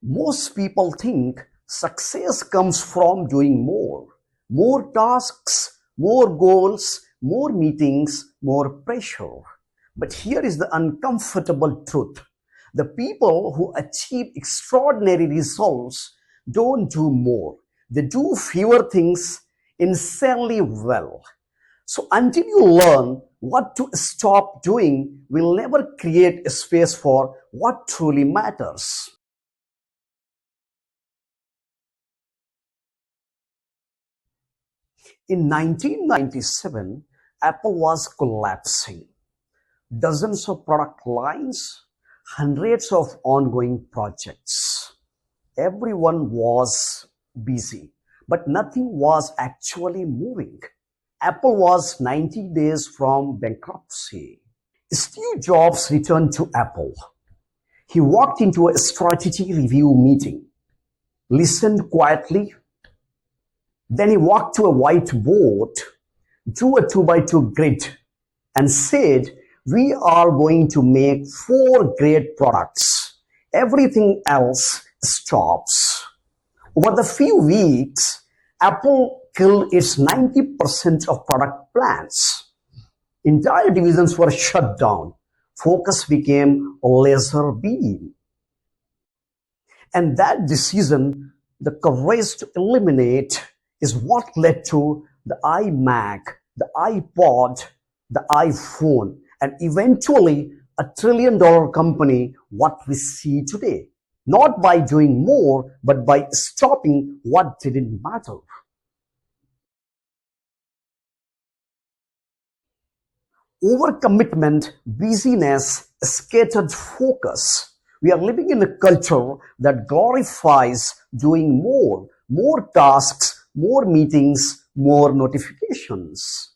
Most people think success comes from doing more tasks, more goals, more meetings, more pressure. But here is the uncomfortable truth. The people who achieve extraordinary results don't do more. They do fewer things insanely well. So until you learn what to stop doing, we'll never create a space for what truly matters. In 1997, Apple was collapsing. Dozens of product lines, hundreds of ongoing projects. Everyone was busy, but nothing was actually moving. Apple was 90 days from bankruptcy. Steve Jobs returned to Apple. He walked into a strategy review meeting, listened quietly, then he walked to a whiteboard, drew a 2 by 2 grid, and said, "We are going to make 4 great products. Everything else stops." Over the few weeks, Apple killed its 90% of product plans. Entire divisions were shut down. Focus became a laser beam. And that decision, the courage to eliminate, is what led to the iMac, the iPod, the iPhone, and eventually $1 trillion company, what we see today. Not by doing more, but by stopping what didn't matter. Overcommitment, busyness, scattered focus. We are living in a culture that glorifies doing more tasks, more meetings, more notifications.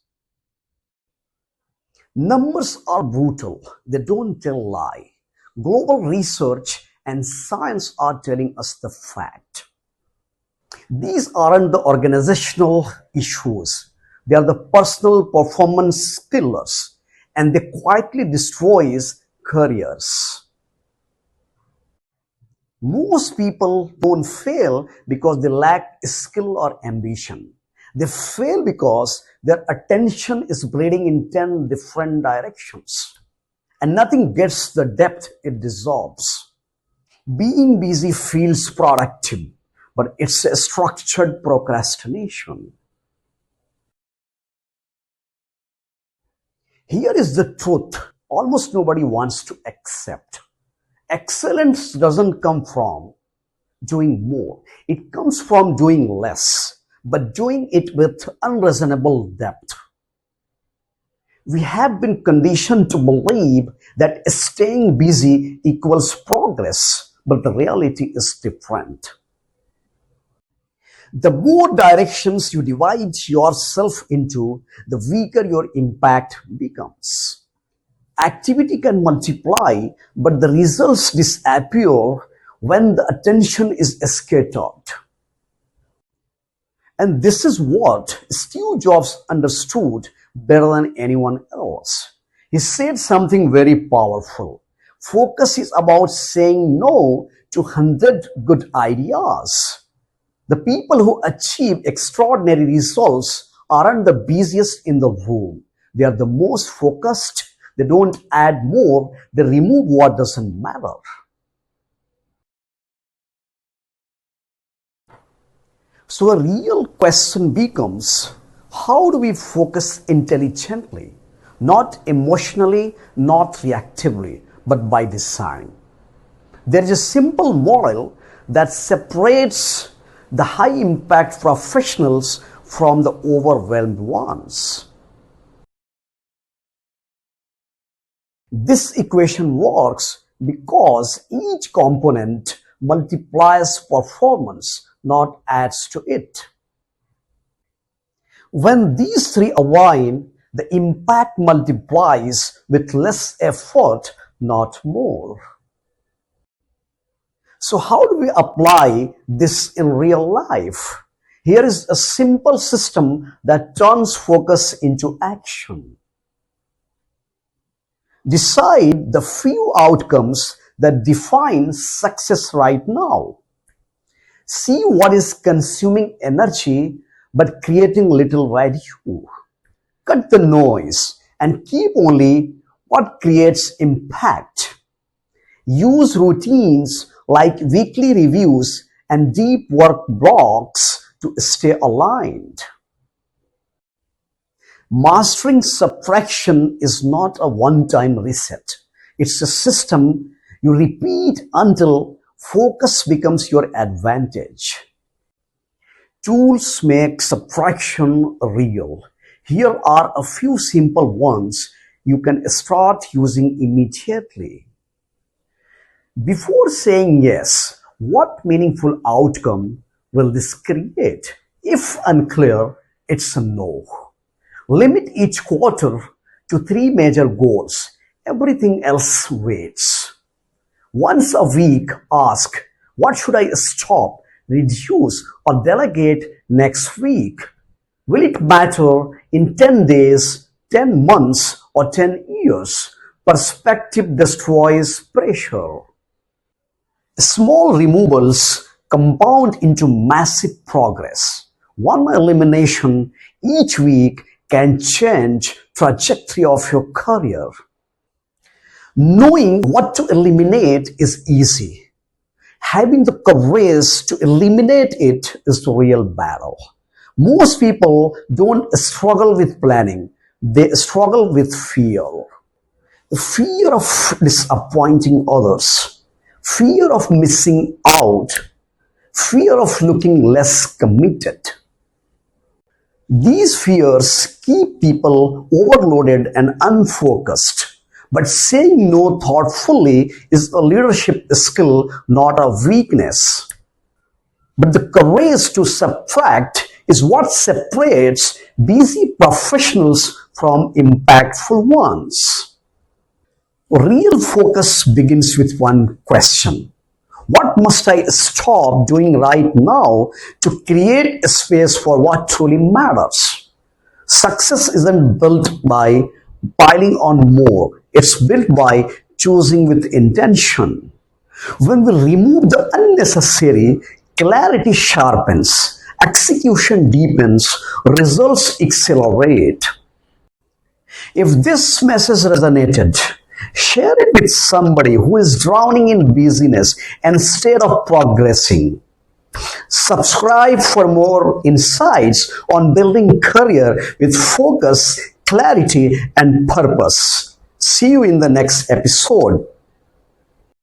Numbers are brutal. They don't tell lie. Global research and science are telling us the fact. These aren't the organizational issues. They are the personal performance killers, and they quietly destroy careers. Most people don't fail because they lack skill or ambition. They fail because their attention is bleeding in 10 different directions, and nothing gets the depth it deserves. Being busy feels productive, but it's a structured procrastination. Here is the truth almost nobody wants to accept. Excellence doesn't come from doing more. It comes from doing less, but doing it with unreasonable depth. We have been conditioned to believe that staying busy equals progress, but the reality is different. The more directions you divide yourself into, the weaker your impact becomes. Activity can multiply, but the results disappear when the attention is scattered. And this is what Steve Jobs understood better than anyone else. He said something very powerful. Focus is about saying no to 100 good ideas. The people who achieve extraordinary results aren't the busiest in the room. They are the most focused. They don't add more. They remove what doesn't matter. So a real question becomes, how do we focus intelligently? Not emotionally, not reactively, but by design. There is a simple model that separates the high impact professionals from the overwhelmed ones. This equation works because each component multiplies performance, not adds to it. When these three align, the impact multiplies with less effort, not more. So how do we apply this in real life? Here is a simple system that turns focus into action. Decide the few outcomes that defines success right now. See what is consuming energy but creating little value. Cut the noise and keep only what creates impact. Use routines like weekly reviews and deep work blocks to stay aligned. Mastering subtraction is not a one-time reset. It's a system you repeat until focus becomes your advantage. Tools make subtraction real. Here are a few simple ones you can start using immediately. Before saying yes, what meaningful outcome will this create? If unclear, it's a no. Limit each quarter to 3 major goals. Everything else waits. Once a week, ask, what should I stop, reduce, or delegate next week? Will it matter in 10 days, 10 months, or 10 years? Perspective destroys pressure. Small removals compound into massive progress. One elimination each week can change trajectory of your career. Knowing what to eliminate is easy. Having the courage to eliminate it is the real battle. Most people don't struggle with planning. They struggle with fear. The fear of disappointing others, fear of missing out, fear of looking less committed. These fears keep people overloaded and unfocused. But saying no thoughtfully is a leadership skill, not a weakness. But the courage to subtract is what separates busy professionals from impactful ones. Real focus begins with one question. What must I stop doing right now to create a space for what truly matters? Success isn't built by piling on more. It's built by choosing with intention. When we remove the unnecessary, clarity sharpens, execution deepens, results accelerate. If this message resonated, share it with somebody who is drowning in busyness instead of progressing. Subscribe for more insights on building career with focus, clarity, and purpose. See you in the next episode.